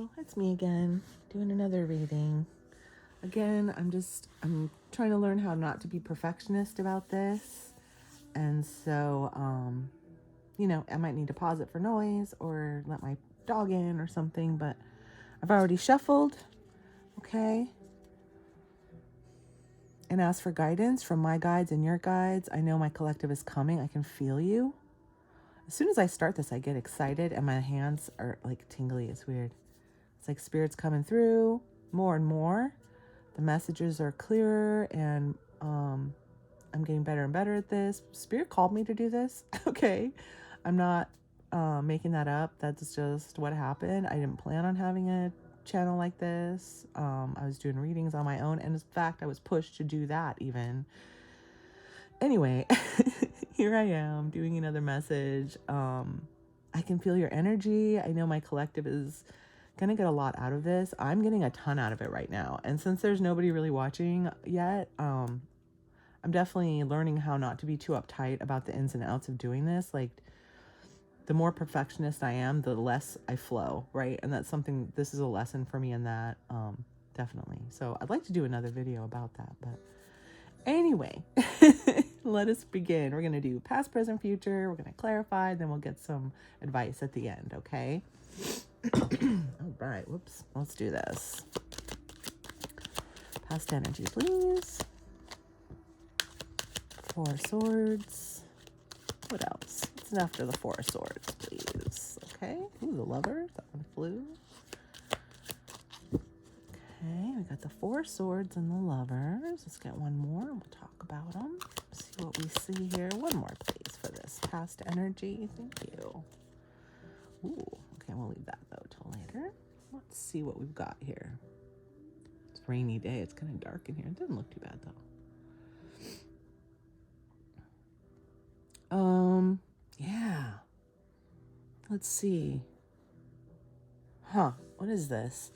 Hello, it's me again, doing another reading. Again, I'm trying to learn how not to be perfectionist about this. And so, I might need to pause it for noise or let my dog in or something, but I've already shuffled, okay? And asked for guidance from my guides and your guides. I know my collective is coming. I can feel you. As soon as I start this, I get excited and my hands are like tingly. It's weird. It's like spirit's coming through more and more. The messages are clearer and I'm getting better and better at this. Spirit called me to do this. Okay. I'm not making that up. That's just what happened. I didn't plan on having a channel like this. I was doing readings on my own. And in fact, I was pushed to do that even. Anyway, here I am doing another message. I can feel your energy. I know my collective is going to get a lot out of this. I'm getting a ton out of it right now. And since there's nobody really watching yet, I'm definitely learning how not to be too uptight about the ins and outs of doing this. Like, the more perfectionist I am, the less I flow, right? And that's something, this is a lesson for me in that, definitely. So I'd like to do another video about that, but anyway, let us begin. We're going to do past, present, future. We're going to clarify, then we'll get some advice at the end, okay? All right, whoops. Let's do this. Past energy, please. Four of Swords. What else? What's after the Four of Swords, please? Okay. Ooh, the Lover. That one flew. Okay, we got the Four of Swords and the Lovers. Let's get one more and we'll talk about them. See what we see here. One more, please, for this past energy. Thank you. Ooh, okay, we'll leave that, though, till later. Let's see what we've got here. It's a rainy day. It's kind of dark in here. It doesn't look too bad, though. Yeah. Let's see. What is this?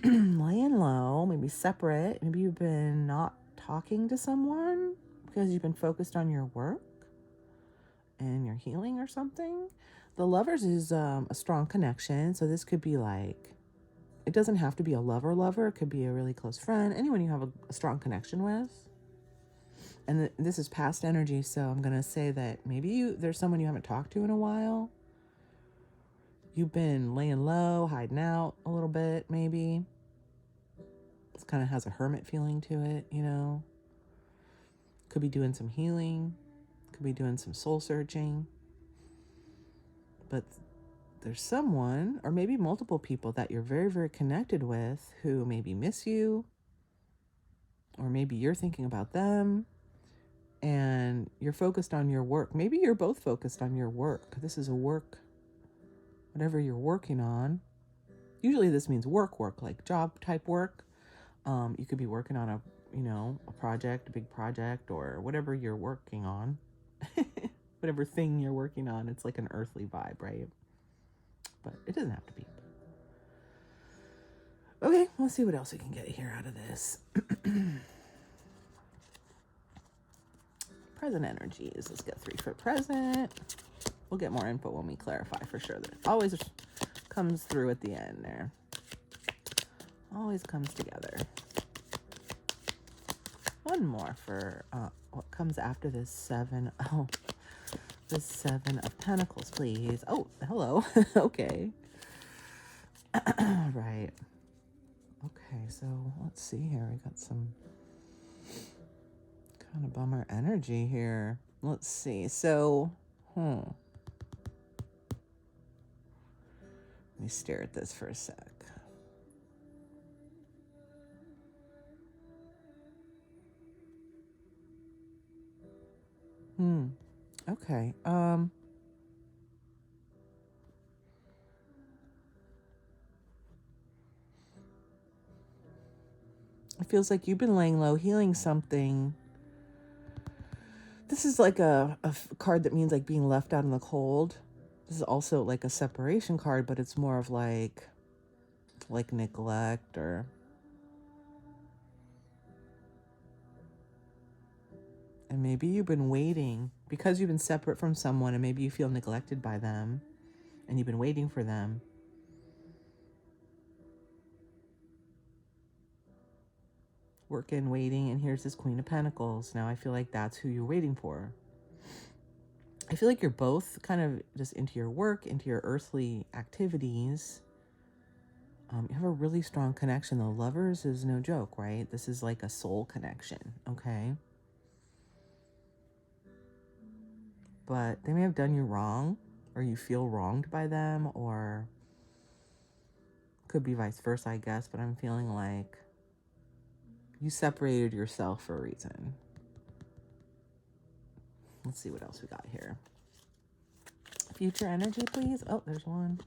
Laying low, maybe separate. Maybe you've been not talking to someone because you've been focused on your work and your healing or something. The Lovers is a strong connection. So this could be like, it doesn't have to be a lover. It could be a really close friend, anyone you have a strong connection with. And this is past energy, so I'm going to say that maybe there's someone you haven't talked to in a while. You've been laying low, hiding out a little bit, maybe. This kind of has a hermit feeling to it, you know. Could be doing some healing. Could be doing some soul searching. But there's someone, or maybe multiple people that you're very, very connected with who maybe miss you. Or maybe you're thinking about them. And you're focused on your work. Maybe you're both focused on your work. This is a work, whatever you're working on. Usually this means work, like job type work. You could be working on a project, a big project, or whatever you're working on. Whatever thing you're working on. It's like an earthly vibe, right? But it doesn't have to be. Okay, let's see what else we can get here out of this. Present energies. Let's get 3 for present. We'll get more info when we clarify for sure. That always comes through at the end there. Always comes together. One more for what comes after this 7. Oh, this 7 of Pentacles, please. Oh, hello. Okay. Right. Okay, so let's see here. We got some kind of bummer energy here. Let's see. So, let me stare at this for a sec. Okay. It feels like you've been laying low, healing something. This is like a card that means like being left out in the cold. This is also like a separation card, but it's more of like neglect or and maybe you've been waiting because you've been separate from someone and maybe you feel neglected by them and you've been waiting for them. working, waiting, and here's this Queen of Pentacles. Now I feel like that's who you're waiting for. I feel like you're both kind of just into your work, into your earthly activities. You have a really strong connection. The Lovers is no joke, right? This is like a soul connection, okay? But they may have done you wrong, or you feel wronged by them, or could be vice versa, I guess. But I'm feeling like you separated yourself for a reason. Let's see what else we got here. Future energy, please. Oh, there's one.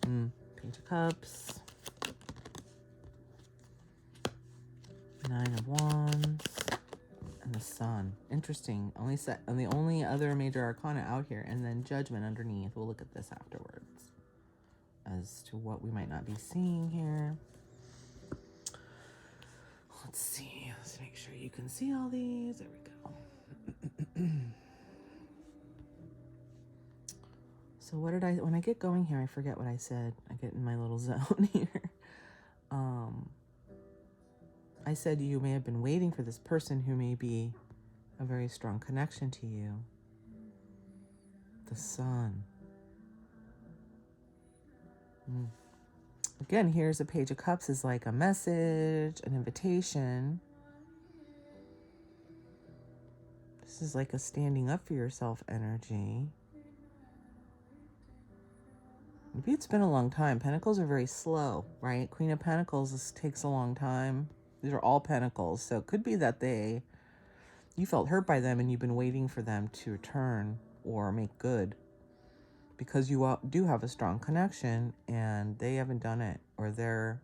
Page of Cups. 9 of Wands. And the Sun. Interesting. The only other major arcana out here. And then Judgment underneath. We'll look at this afterwards as to what we might not be seeing here. Let's see. Let's make sure you can see all these. There we go. So what did when I get going here, I forget what I said. I get in my little zone here. I said you may have been waiting for this person who may be a very strong connection to you. The Sun. Again, here's a Page of Cups is like a message, an invitation. This is like a standing up for yourself energy. Maybe it's been a long time. Pentacles are very slow, right? Queen of Pentacles, this takes a long time. These are all Pentacles. So it could be that you felt hurt by them and you've been waiting for them to return or make good. Because you do have a strong connection and they haven't done it. Or they're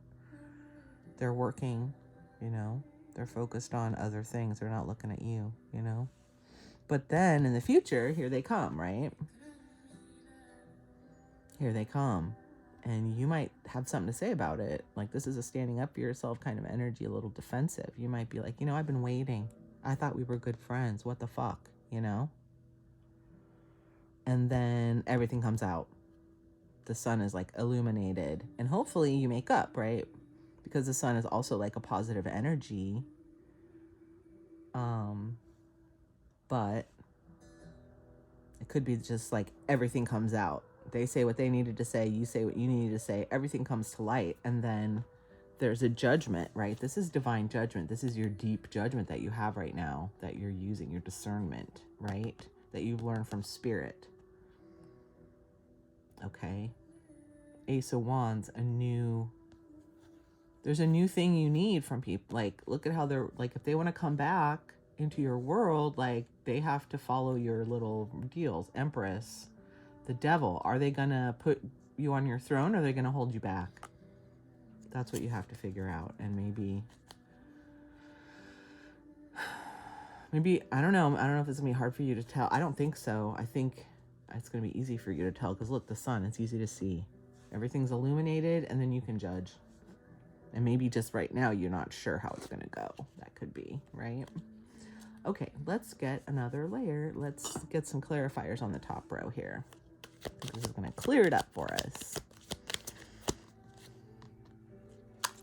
working, you know. They're focused on other things. They're not looking at you, you know. But then in the future, here they come, right? Here they come. And you might have something to say about it. Like, this is a standing up for yourself kind of energy, a little defensive. You might be like, you know, I've been waiting. I thought we were good friends. What the fuck, you know? And then everything comes out. The Sun is like illuminated. And hopefully you make up, right? Because the Sun is also like a positive energy. But it could be just like everything comes out. They say what they needed to say. You say what you needed to say. Everything comes to light. And then there's a judgment, right? This is divine judgment. This is your deep judgment that you have right now, that you're using, your discernment, right? That you've learned from Spirit. Okay. Ace of Wands, there's a new thing you need from people. Like, look at how they're, like, if they want to come back into your world, like, they have to follow your little deals. Empress, the Devil, are they going to put you on your throne or are they going to hold you back? That's what you have to figure out. And maybe, I don't know if it's going to be hard for you to tell. I don't think so. I think it's going to be easy for you to tell because look, the Sun, it's easy to see. Everything's illuminated and then you can judge. And maybe just right now, you're not sure how it's going to go. That could be, right? Okay, let's get another layer. Let's get some clarifiers on the top row here. This is going to clear it up for us.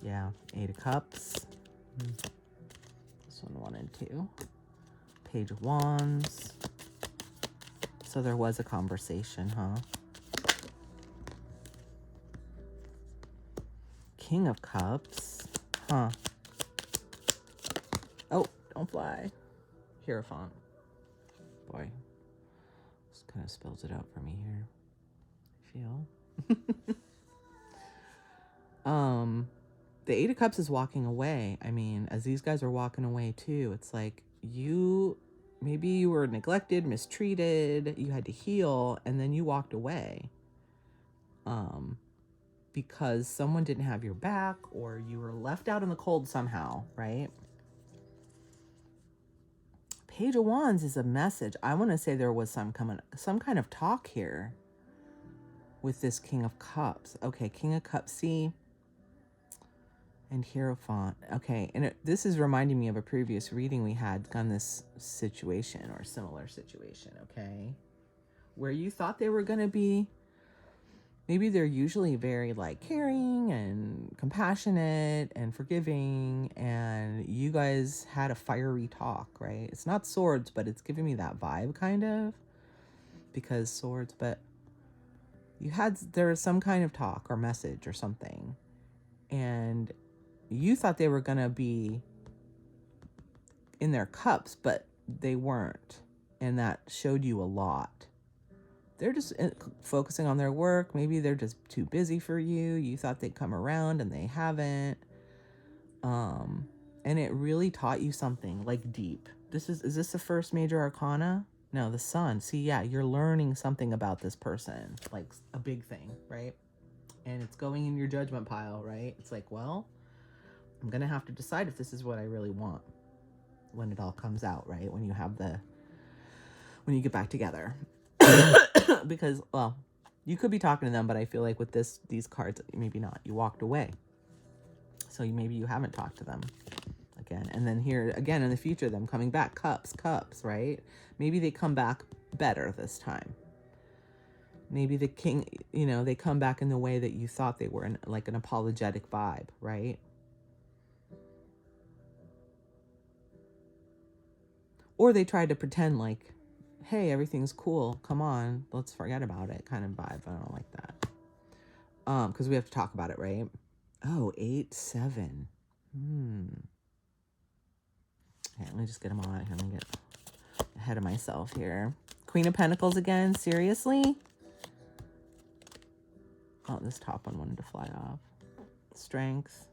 Yeah, 8 of Cups. This one 1 and 2. Page of Wands. So there was a conversation, huh? King of Cups. Huh. Oh, don't fly. Hierophant. Boy. Just kind of spells it out for me here. I feel. The 8 of Cups is walking away. I mean, as these guys are walking away too, it's like maybe you were neglected, mistreated, you had to heal, and then you walked away. Because someone didn't have your back or you were left out in the cold somehow, right? Page of Wands is a message. I want to say there was some kind of talk here with this King of Cups. Okay, King of Cups, see? And Hierophant. Okay, and this is reminding me of a previous reading we had on this situation or similar situation, okay? Where you thought they were going to be maybe they're usually very like caring and compassionate and forgiving, and you guys had a fiery talk, right? It's not swords, but it's giving me that vibe kind of, because swords, but there was some kind of talk or message or something, and you thought they were gonna be in their cups, but they weren't, and that showed you a lot. They're just focusing on their work. Maybe they're just too busy for you. You thought they'd come around and they haven't. And it really taught you something like deep. Is this the first major arcana? No, the sun. See, yeah, you're learning something about this person, like a big thing, right? And it's going in your judgment pile, right? It's like, well, I'm going to have to decide if this is what I really want when it all comes out, right? When you get back together. Because, well, you could be talking to them, but I feel like with these cards, maybe not. You walked away. So maybe you haven't talked to them again. And then here again in the future, them coming back, cups, right? Maybe they come back better this time. Maybe the king, they come back in the way that you thought they were, in like an apologetic vibe, right? Or they tried to pretend like, hey, everything's cool. Come on, let's forget about it kind of vibe. I don't like that. Because we have to talk about it, right? Oh, 8, 7. Okay, let me just get them all out here. Let me get ahead of myself here. Queen of Pentacles again. Seriously? Oh, this top one wanted to fly off. Strength.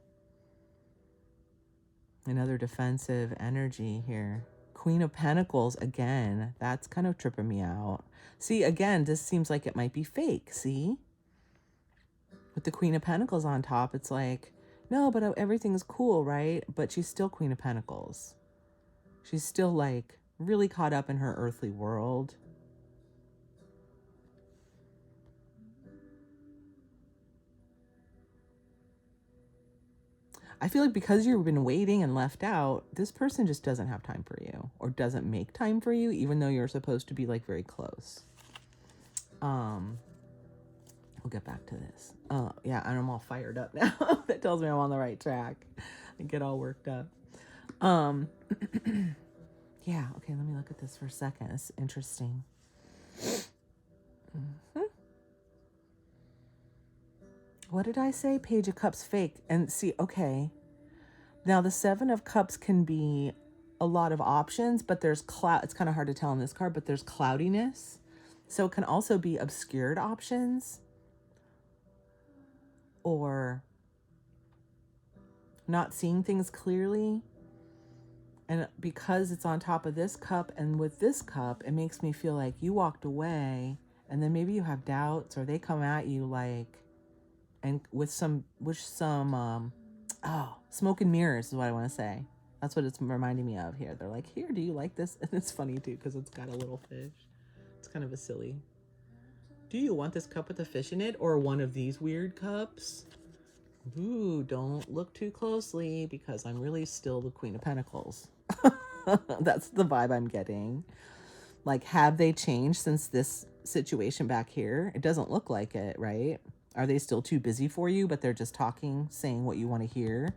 Another defensive energy here. Queen of Pentacles again. That's kind of tripping me out. See, again, this seems like it might be fake. See? With the Queen of Pentacles on top, it's like, no, but everything's cool, right? But she's still Queen of Pentacles. She's still like really caught up in her earthly world. I feel like because you've been waiting and left out, this person just doesn't have time for you, or doesn't make time for you, even though you're supposed to be like very close. We'll get back to this. Yeah, and I'm all fired up now. That tells me I'm on the right track. I get all worked up. Yeah, okay, let me look at this for a second. It's interesting. What did I say? Page of Cups fake. And see, okay. Now the 7 of Cups can be a lot of options, but there's cloud. It's kind of hard to tell in this card, but there's cloudiness. So it can also be obscured options, or not seeing things clearly. And because it's on top of this cup and with this cup, it makes me feel like you walked away, and then maybe you have doubts, or they come at you like, and with some smoke and mirrors is what I want to say. That's what it's reminding me of here. They're like, here, do you like this? And it's funny too, because it's got a little fish. It's kind of a silly. Do you want this cup with a fish in it, or one of these weird cups? Ooh, don't look too closely, because I'm really still the Queen of Pentacles. That's the vibe I'm getting. Like, have they changed since this situation back here? It doesn't look like it, right? Are they still too busy for you, but they're just talking, saying what you want to hear,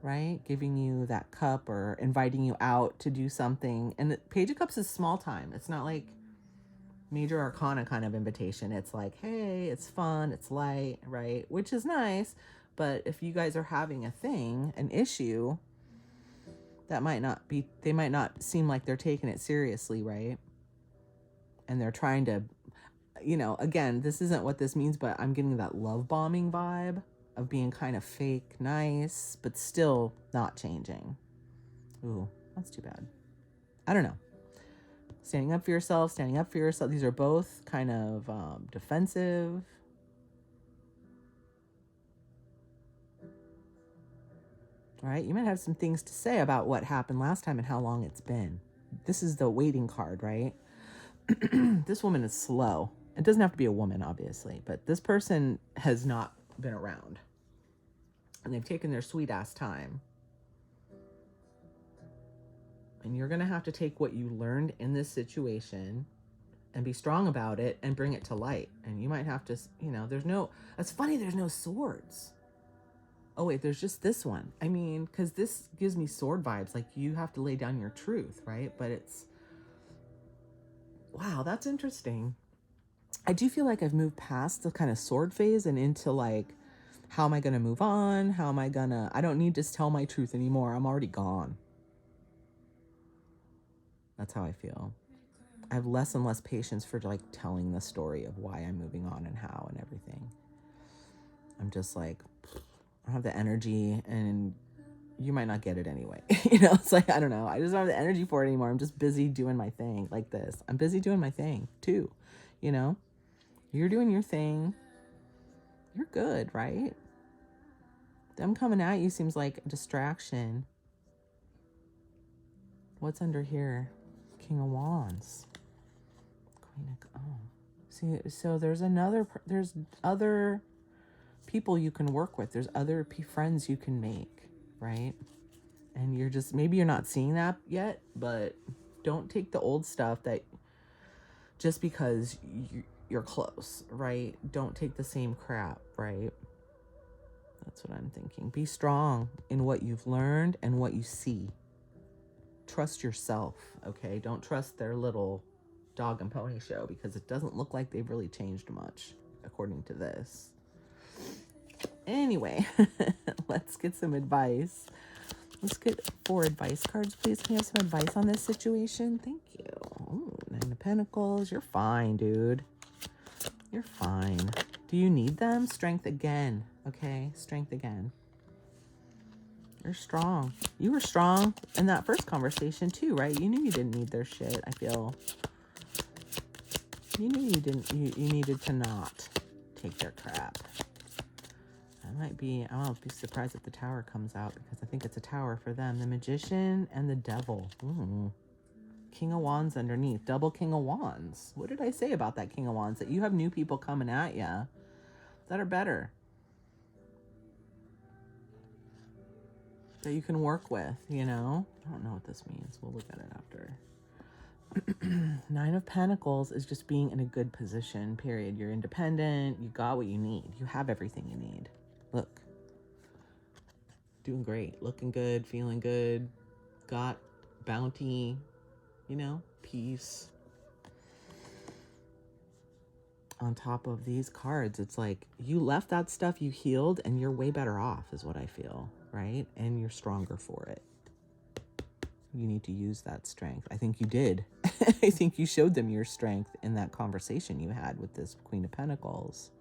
right? Giving you that cup or inviting you out to do something. And the Page of Cups is small time. It's not like major arcana kind of invitation. It's like, hey, it's fun, it's light, right? Which is nice. But if you guys are having a thing, an issue, they might not seem like they're taking it seriously, right? And they're trying to, again, this isn't what this means, but I'm getting that love bombing vibe of being kind of fake nice, but still not changing. Ooh, that's too bad. I don't know. Standing up for yourself. These are both kind of defensive. All right, you might have some things to say about what happened last time and how long it's been. This is the waiting card, right? This woman is slow. It doesn't have to be a woman, obviously, but this person has not been around. And they've taken their sweet ass time. And you're going to have to take what you learned in this situation and be strong about it and bring it to light. And you might have to, that's funny, there's no swords. Oh wait, there's just this one. I mean, because this gives me sword vibes. Like you have to lay down your truth, right? But it's, wow, that's interesting. I do feel like I've moved past the kind of sword phase and into like, how am I going to move on? I don't need to tell my truth anymore. I'm already gone. That's how I feel. I have less and less patience for like telling the story of why I'm moving on and how and everything. I'm just like, I don't have the energy, and you might not get it anyway. It's like, I don't know. I just don't have the energy for it anymore. I'm just busy doing my thing like this. I'm busy doing my thing too. You're doing your thing. You're good, right? Them coming at you seems like a distraction. What's under here? King of Wands. Queen of, oh. See, so there's other people you can work with. There's other friends you can make, right? And maybe you're not seeing that yet, but don't take the old stuff that just because you're close, right? Don't take the same crap, right? That's what I'm thinking. Be strong in what you've learned and what you see. Trust yourself, okay? Don't trust their little dog and pony show, because it doesn't look like they've really changed much, according to this. Anyway, let's get some advice. Let's get 4 advice cards, please. Can you have some advice on this situation? Thank you. Ooh, 9 of Pentacles. You're fine, dude. You're fine. Do you need them? Strength again. Okay, strength again. You're strong. You were strong in that first conversation too, right? You knew you didn't need their shit, I feel. You knew you didn't. You needed to not take their crap. I won't be surprised if the Tower comes out, because I think it's a Tower for them. The Magician and the Devil. Ooh. King of Wands underneath. Double King of Wands. What did I say about that King of Wands? That you have new people coming at you that are better, that you can work with, I don't know what this means. We'll look at it after. 9 of Pentacles is just being in a good position, period. You're independent. You got what you need. You have everything you need. Look. Doing great. Looking good. Feeling good. Got bounty. Peace. On top of these cards, it's like you left that stuff, you healed, and you're way better off is what I feel, right? And you're stronger for it. You need to use that strength. I think you did. I think you showed them your strength in that conversation you had with this Queen of Pentacles,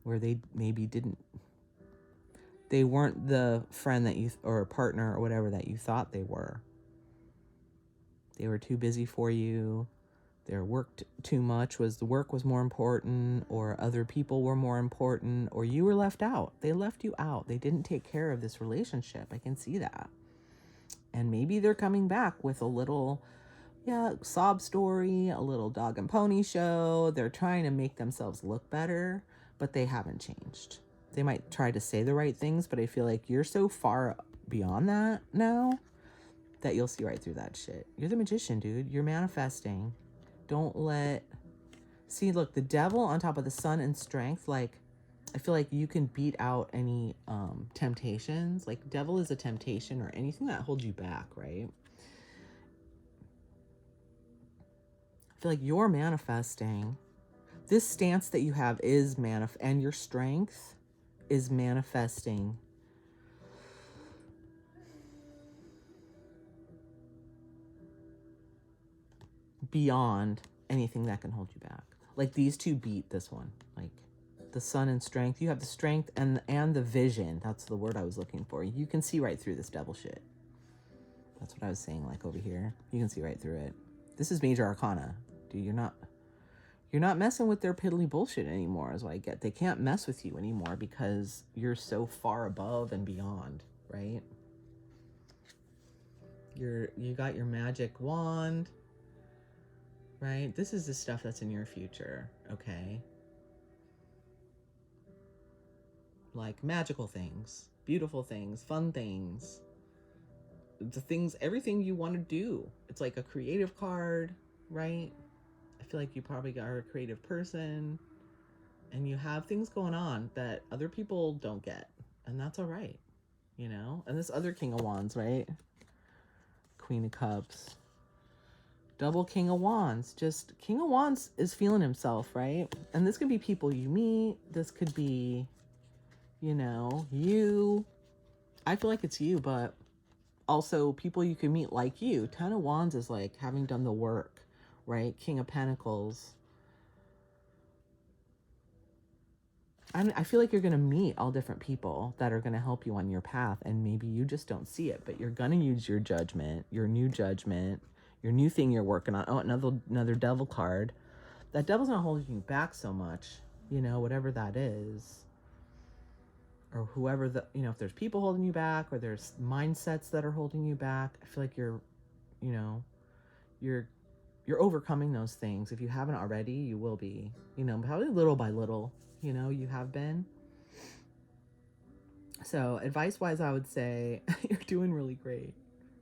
where they maybe they weren't the friend that you, or a partner or whatever that you thought they were. They were too busy for you. Their work too much, the work was more important, or other people were more important, or you were left out. They left you out. They didn't take care of this relationship. I can see that. And maybe they're coming back with a little, sob story, a little dog and pony show. They're trying to make themselves look better, but they haven't changed. They might try to say the right things, but I feel like you're so far beyond that now that you'll see right through that shit. You're the Magician, dude. You're manifesting. Don't see, look, the Devil on top of the Sun and strength, like, I feel like you can beat out any temptations. Like, Devil is a temptation or anything that holds you back, right? I feel like you're manifesting. This stance that you have is and your strength is manifesting beyond anything that can hold you back. Like, these two beat this one. Like, the Sun and strength. You have the strength and the vision. That's the word I was looking for. You can see right through this devil shit. That's what I was saying, like over here. You can see right through it. This is major arcana. Dude, you're not messing with their piddly bullshit anymore, is what I get. They can't mess with you anymore because you're so far above and beyond, right? You got your magic wand, right? This is the stuff that's in your future, okay? Like magical things, beautiful things, fun things, everything you want to do. It's like a creative card. right? I feel like you probably are a creative person and you have things going on that other people don't get. And that's all right, you know? And this other King of Wands, right? Queen of Cups. Double King of Wands. Just King of Wands is feeling himself, right? And this could be people you meet. This could be, you know, you. I feel like it's you, but also people you can meet like you. Ten of Wands is like having done the work, right? King of Pentacles. I feel like you're going to meet all different people that are going to help you on your path, and maybe you just don't see it, but you're going to use your judgment, your new thing you're working on. Oh, another devil card. That devil's not holding you back so much, you know, whatever that is. Or whoever if there's people holding you back or there's mindsets that are holding you back, I feel like you're overcoming those things. If you haven't already, you will be, probably little by little, you have been. So advice wise, I would say you're doing really great.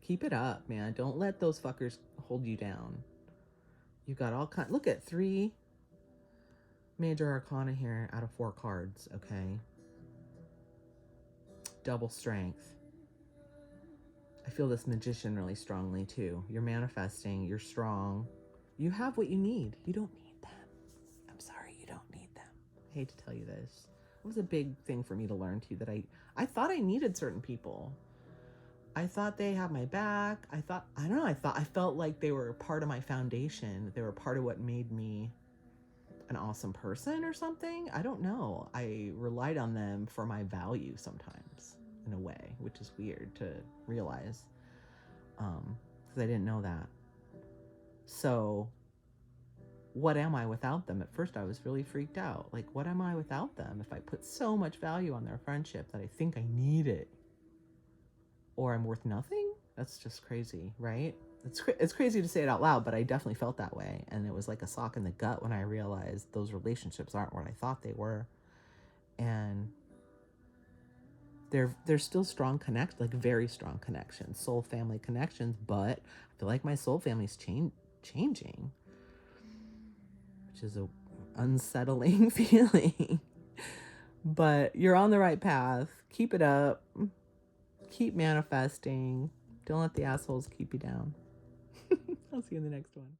Keep it up, man. Don't let those fuckers hold you down. You got all kind. Look at 3 major arcana here out of 4 cards. Okay. Double strength. I feel this magician really strongly too. You're manifesting. You're strong. You have what you need. You don't need them. I'm sorry, you don't need them. I hate to tell you this. It was a big thing for me to learn too, that I thought I needed certain people. I thought they had my back. I felt like they were part of my foundation. They were part of what made me an awesome person or something. I don't know. I relied on them for my value sometimes, in a way, which is weird to realize, because I didn't know that. So what am I without them? At first I was really freaked out. Like, what am I without them if I put so much value on their friendship that I think I need it? Or I'm worth nothing? That's just crazy, right? It's crazy to say it out loud, but I definitely felt that way. And it was like a sock in the gut when I realized those relationships aren't what I thought they were. And they're still strong like very strong connections, soul family connections, but I feel like my soul family's changing, which is a unsettling feeling. But you're on the right path. Keep it up. Keep manifesting. Don't let the assholes keep you down. I'll see you in the next one.